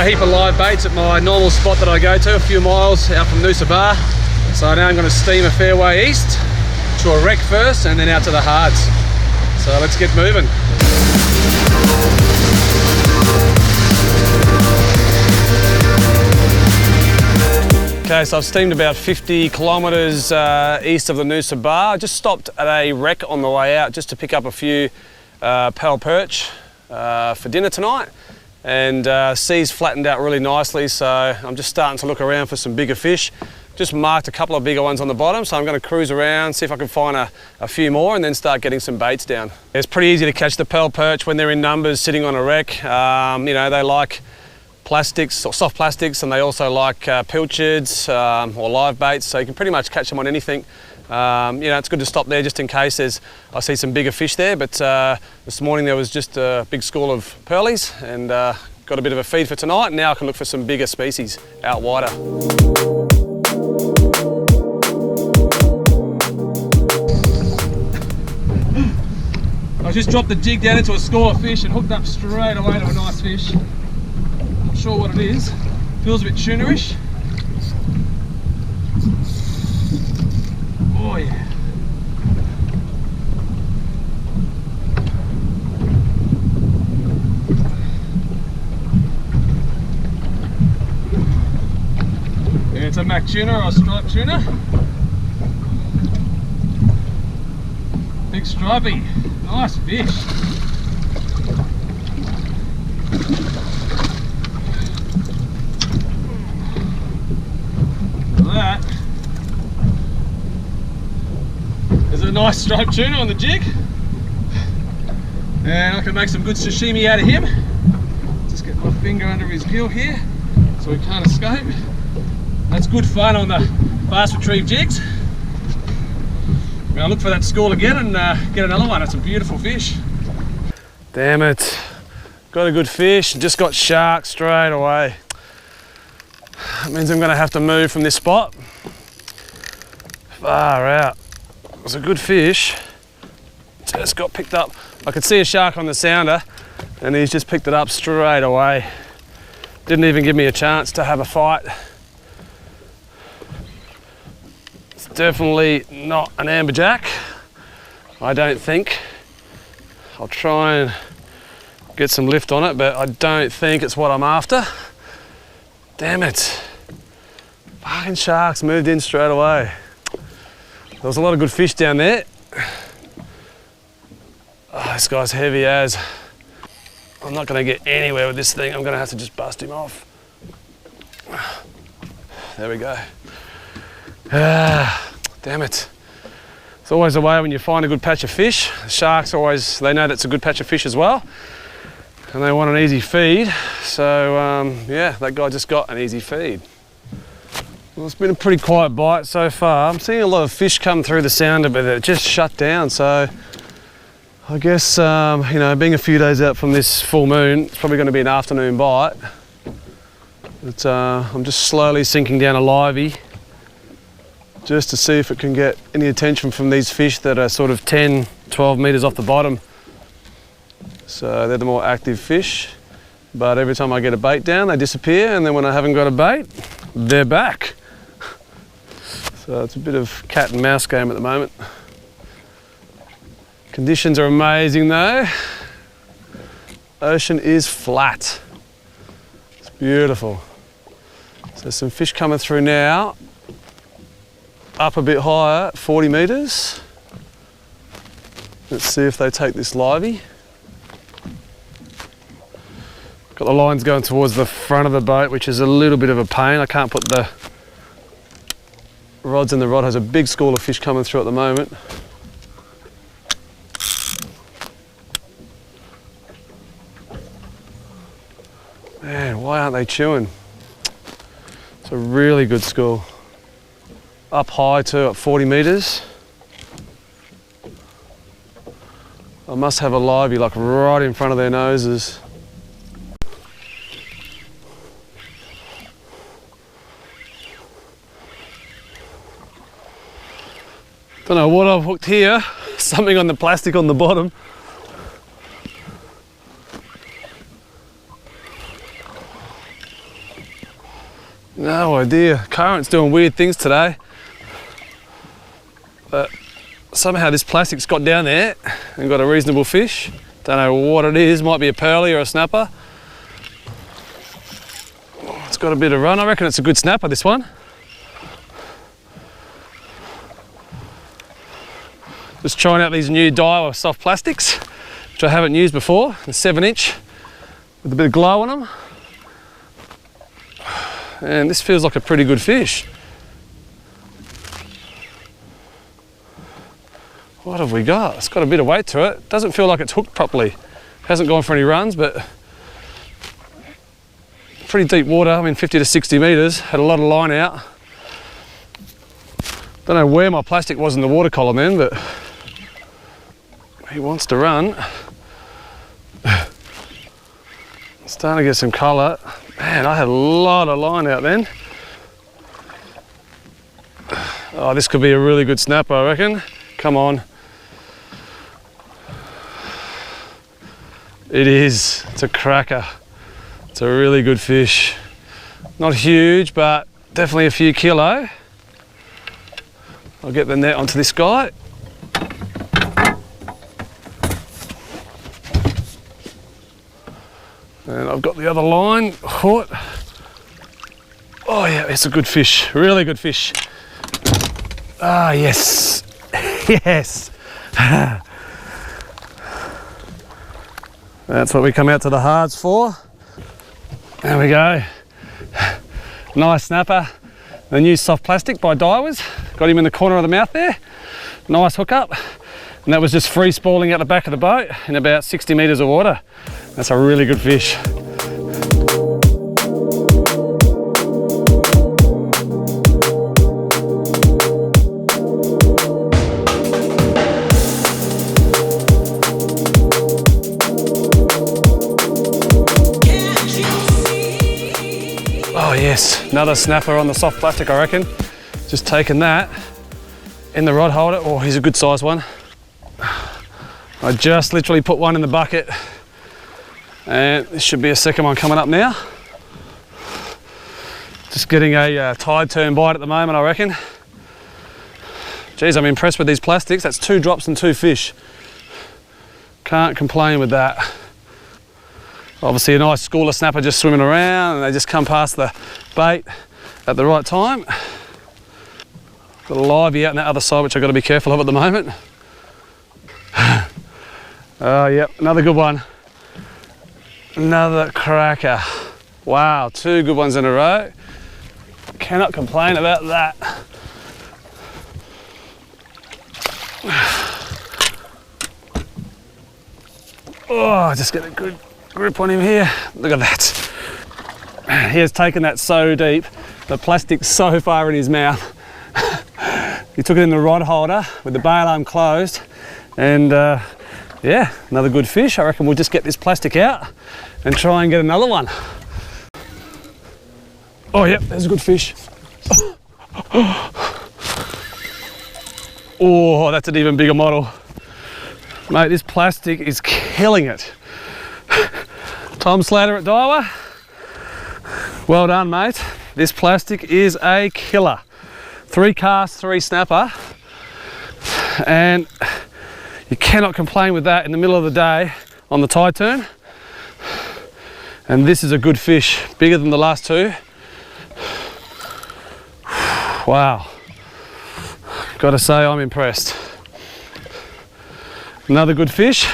a heap of live baits at my normal spot that I go to, a few miles out from Noosa Bar. So now I'm going to steam a fair way east to a wreck first and then out to the hards. So let's get moving. Okay, so I've steamed about 50 kilometres east of the Noosa Bar. I just stopped at a wreck on the way out just to pick up a few pal perch for dinner tonight. And sea's flattened out really nicely, so I'm just starting to look around for some bigger fish. Just marked a couple of bigger ones on the bottom, so I'm going to cruise around, see if I can find a few more and then start getting some baits down. It's pretty easy to catch the pearl perch when they're in numbers sitting on a wreck. You know, they like plastics or soft plastics, and they also like pilchards or live baits, so you can pretty much catch them on anything. You know, it's good to stop there just in case I see some bigger fish there, but this morning there was just a big school of pearlies and got a bit of a feed for tonight, and now I can look for some bigger species out wider. I just dropped the jig down into a school of fish and hooked up straight away to a nice fish. Not sure what it is. Feels a bit tuna-ish. Oh yeah. Yeah, it's a mac tuna or a striped tuna. Big stripey. Nice fish. Look at that. There's a nice striped tuna on the jig. And I can make some good sashimi out of him. Just get my finger under his gill here so he can't escape. That's good fun on the fast retrieve jigs. I'm going to look for that school again and get another one. It's a beautiful fish. Damn it. Got a good fish, just got shark straight away. That means I'm going to have to move from this spot. Far out. It was a good fish. Just got picked up. I could see a shark on the sounder and he's just picked it up straight away. Didn't even give me a chance to have a fight. Definitely not an amberjack, I don't think. I'll try and get some lift on it, but I don't think it's what I'm after. Damn it. Fucking sharks moved in straight away. There was a lot of good fish down there. Oh, this guy's heavy as. I'm not going to get anywhere with this thing. I'm going to have to just bust him off. There we go. Ah, damn it. It's always the way when you find a good patch of fish. The sharks always, they know that's a good patch of fish as well. And they want an easy feed. So yeah, that guy just got an easy feed. Well, it's been a pretty quiet bite so far. I'm seeing a lot of fish come through the sounder, but they're just shut down. So I guess, you know, being a few days out from this full moon, it's probably going to be an afternoon bite. But I'm just slowly sinking down a livey, just to see if it can get any attention from these fish that are sort of 10, 12 metres off the bottom. So they're the more active fish, but every time I get a bait down, they disappear, and then when I haven't got a bait, they're back. So it's a bit of cat and mouse game at the moment. Conditions are amazing though. Ocean is flat. It's beautiful. So there's some fish coming through now. Up a bit higher, 40 metres. Let's see if they take this livey. Got the lines going towards the front of the boat, which is a little bit of a pain. I can't put the rods in. The rod has a big school of fish coming through at the moment. Man, why aren't they chewing? It's a really good school. Up high too, at 40 metres. I must have a livey like right in front of their noses. Don't know what I've hooked here, something on the plastic on the bottom. No idea. Current's doing weird things today. But somehow this plastic's got down there and got a reasonable fish. Don't know what it is, might be a pearly or a snapper. It's got a bit of run. I reckon it's a good snapper, this one. Just trying out these new Daiwa soft plastics, which I haven't used before. The 7-inch with a bit of glow on them. And this feels like a pretty good fish. What have we got? It's got a bit of weight to it. Doesn't feel like it's hooked properly. Hasn't gone for any runs, but pretty deep water. I mean, 50 to 60 metres. Had a lot of line out. Don't know where my plastic was in the water column then, but he wants to run. Starting to get some colour. Man, I had a lot of line out then. Oh, this could be a really good snapper, I reckon. Come on. It is. It's a cracker. It's a really good fish. Not huge, but definitely a few kilo. I'll get the net onto this guy. And I've got the other line caught. Oh yeah, it's a good fish. Really good fish. Ah, yes. Yes. That's what we come out to the hards for. There we go. Nice snapper. The new soft plastic by Daiwa's. Got him in the corner of the mouth there. Nice hookup. And that was just free spooling out the back of the boat in about 60 metres of water. That's a really good fish. Oh yes, another snapper on the soft plastic, I reckon. Just taking that in the rod holder. Oh, he's a good size one. I just literally put one in the bucket and this should be a second one coming up now. Just getting a tide turn bite at the moment, I reckon. Geez, I'm impressed with these plastics. That's 2 drops and 2 fish. Can't complain with that. Obviously a nice schooler snapper just swimming around and they just come past the bait at the right time. Got a livey out on that other side, which I've got to be careful of at the moment. Oh, yep, another good one. Another cracker. Wow, 2 good ones in a row. Cannot complain about that. Oh, just get a good grip on him here. Look at that. He has taken that so deep. The plastic's so far in his mouth. He took it in the rod holder with the bail arm closed. And yeah, another good fish. I reckon we'll just get this plastic out and try and get another one. Oh yep, there's a good fish. Oh, that's an even bigger model. Mate, this plastic is killing it. Tom Slater at Daiwa. Well done, mate. This plastic is a killer. 3 casts, 3 snapper. And you cannot complain with that in the middle of the day on the tide turn. And this is a good fish, bigger than the last 2. Wow. Gotta say, I'm impressed. Another good fish.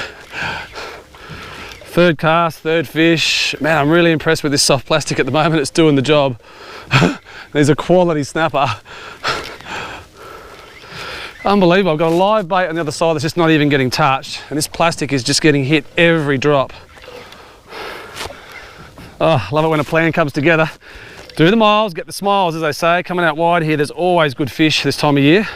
3rd cast, 3rd fish. Man, I'm really impressed with this soft plastic at the moment. It's doing the job. There's a quality snapper. Unbelievable. I've got a live bait on the other side that's just not even getting touched. And this plastic is just getting hit every drop. Oh, love it when a plan comes together. Do the miles, get the smiles, as they say. Coming out wide here, there's always good fish this time of year.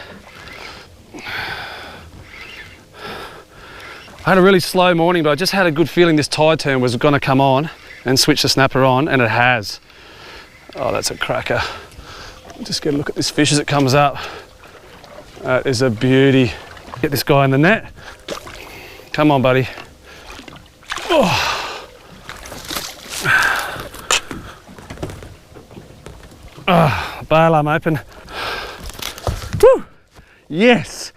I had a really slow morning, but I just had a good feeling this tide turn was going to come on and switch the snapper on, and it has. Oh, that's a cracker. Just get a look at this fish as it comes up. That is a beauty. Get this guy in the net. Come on, buddy. Oh. Bail arm open. Woo! Yes!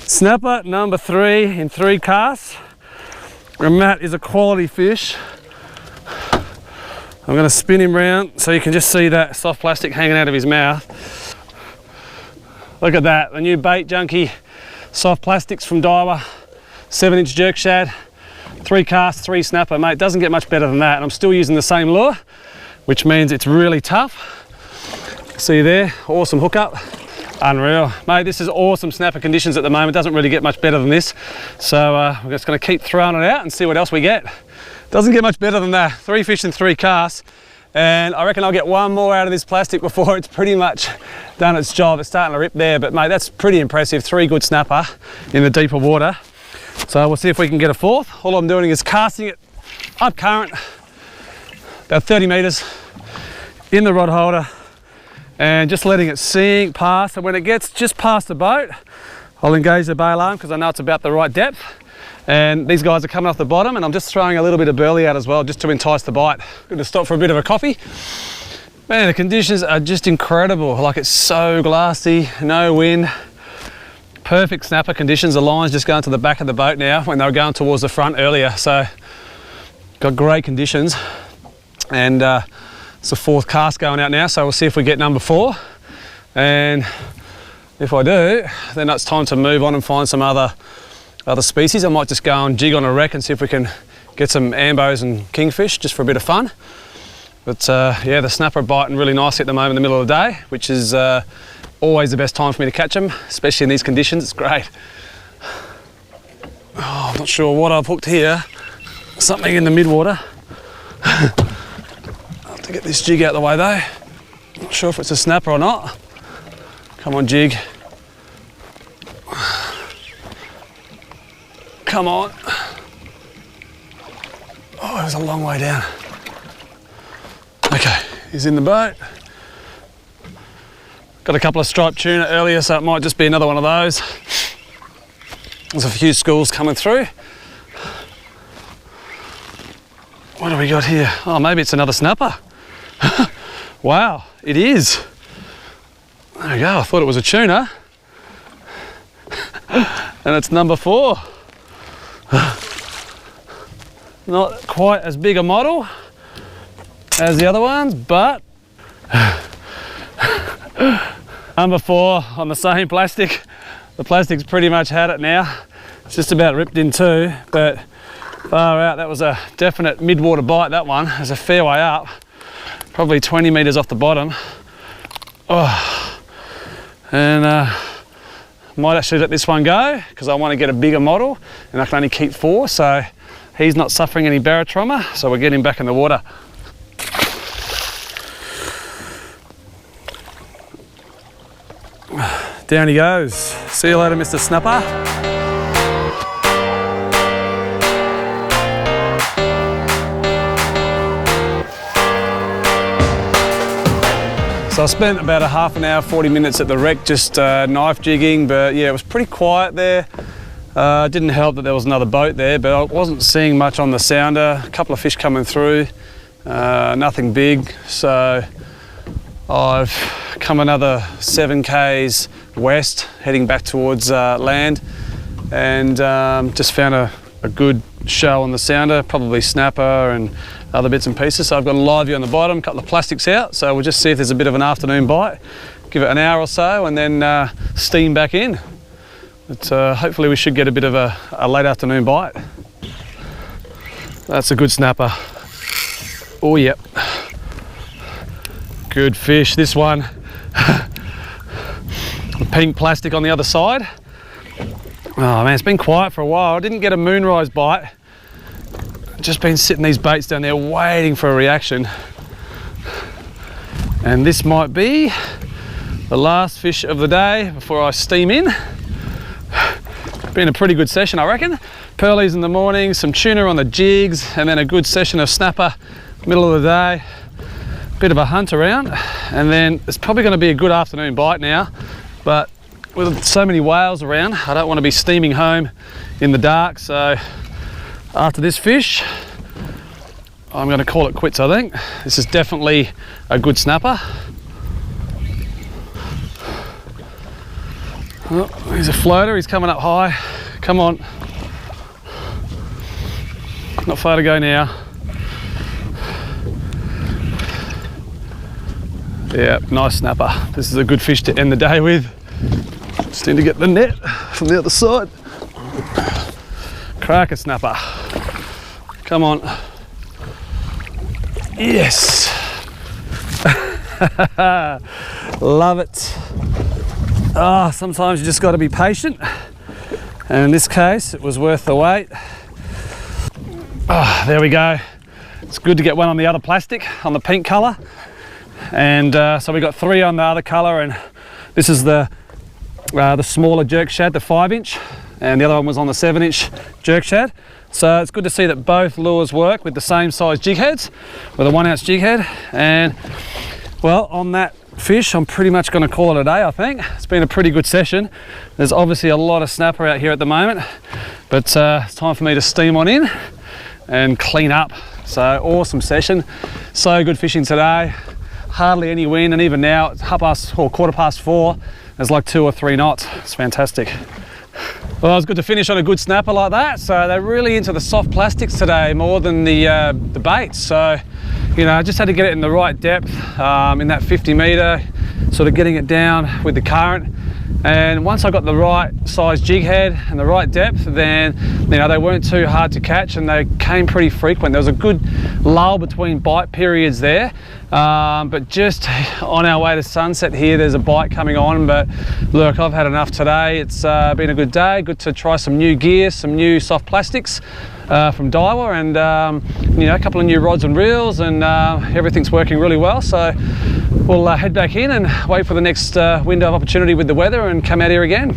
Snapper number 3 in 3 casts. And that is a quality fish. I'm going to spin him round so you can just see that soft plastic hanging out of his mouth. Look at that, the new Bait Junkie soft plastics from Daiwa, 7-inch jerk shad, 3 casts, 3 snapper, mate. Doesn't get much better than that. And I'm still using the same lure, which means it's really tough. See there, awesome hookup. Unreal. Mate, this is awesome snapper conditions at the moment. Doesn't really get much better than this. So we're just going to keep throwing it out and see what else we get. Doesn't get much better than that. 3 fish in 3 casts. And I reckon I'll get one more out of this plastic before it's pretty much done its job. It's starting to rip there, but mate, that's pretty impressive. 3 good snapper in the deeper water. So we'll see if we can get a 4th. All I'm doing is casting it up current, about 30 metres in the rod holder, and just letting it sink past. And when it gets just past the boat, I'll engage the bail arm because I know it's about the right depth. And these guys are coming off the bottom, and I'm just throwing a little bit of burley out as well, just to entice the bite. Going to stop for a bit of a coffee. Man, the conditions are just incredible. Like, it's so glassy, no wind. Perfect snapper conditions. The line's just going to the back of the boat now when they were going towards the front earlier. So, got great conditions. And it's the 4th cast going out now, so we'll see if we get number 4. And if I do, then it's time to move on and find some other species. I might just go and jig on a wreck and see if we can get some ambos and kingfish just for a bit of fun. But yeah, the snapper are biting really nicely at the moment in the middle of the day, which is always the best time for me to catch them, especially in these conditions. It's great. Oh, I'm not sure what I've hooked here. Something in the midwater. I'll have to get this jig out of the way though. Not sure if it's a snapper or not. Come on, jig. Come on. Oh, it was a long way down. Okay, he's in the boat. Got a couple of striped tuna earlier, so it might just be another one of those. There's a few schools coming through. What do we got here? Oh, maybe it's another snapper. Wow, it is. There we go, I thought it was a tuna. And it's number 4. Not quite as big a model as the other ones, but number 4 on the same plastic. The plastic's pretty much had it now. It's just about ripped in two, but far out, that was a definite mid-water bite, that one. There's a fair way up, probably 20 metres off the bottom. Oh. And might actually let this one go because I want to get a bigger model and I can only keep 4, so he's not suffering any barotrauma, so we're getting back in the water. Down he goes. See you later, Mr. Snapper. So I spent about a half an hour, 40 minutes at the wreck just knife jigging, but yeah, it was pretty quiet there. It didn't help that there was another boat there, but I wasn't seeing much on the sounder. A couple of fish coming through, nothing big. So I've come another 7 k's west, heading back towards land, and just found a good show on the sounder, probably snapper and other bits and pieces. So I've got a livey on the bottom, a couple of plastics out, so we'll just see if there's a bit of an afternoon bite, give it an hour or so, and then steam back in. But hopefully we should get a bit of a late afternoon bite. That's a good snapper. Oh yep, good fish. This one, pink plastic on the other side. Oh man, it's been quiet for a while. I didn't get a moonrise bite. Just been sitting these baits down there waiting for a reaction. And this might be the last fish of the day before I steam in. Been a pretty good session, I reckon. Pearlies in the morning, some tuna on the jigs, and then a good session of snapper middle of the day. Bit of a hunt around, and then it's probably going to be a good afternoon bite now, but with so many whales around, I don't want to be steaming home in the dark. So after this fish, I'm going to call it quits, I think. This is definitely a good snapper. Oh, he's a floater, he's coming up high. Come on. Not far to go now. Yeah, nice snapper. This is a good fish to end the day with. Just need to get the net from the other side. Cracker snapper. Come on. Yes. Love it. Ah, sometimes you just got to be patient. And in this case, it was worth the wait. Ah, there we go. It's good to get one on the other plastic, on the pink colour. And so we got 3 on the other colour, and this is the smaller jerk shad, the 5-inch, and the other one was on the 7-inch jerk shad. So it's good to see that both lures work with the same size jig heads, with a 1-ounce jig head. And well, on that fish, I'm pretty much going to call it a day, I think. It's been a pretty good session. There's obviously a lot of snapper out here at the moment, but it's time for me to steam on in and clean up. So awesome session, so good fishing today. Hardly any wind, and even now it's 4:15, there's like 2 or 3 knots. It's fantastic. Well, it's good to finish on a good snapper like that. So they're really into the soft plastics today more than the baits. So, you know, I just had to get it in the right depth, in that 50 metre, sort of getting it down with the current. And once I got the right size jig head and the right depth, then, you know, they weren't too hard to catch and they came pretty frequent. There was a good lull between bite periods there. But just on our way to sunset here, there's a bite coming on. But look, I've had enough today. It's been a good day. Good to try some new gear, some new soft plastics from Daiwa, and you know, a couple of new rods and reels, and everything's working really well. So we'll head back in and wait for the next window of opportunity with the weather and come out here again.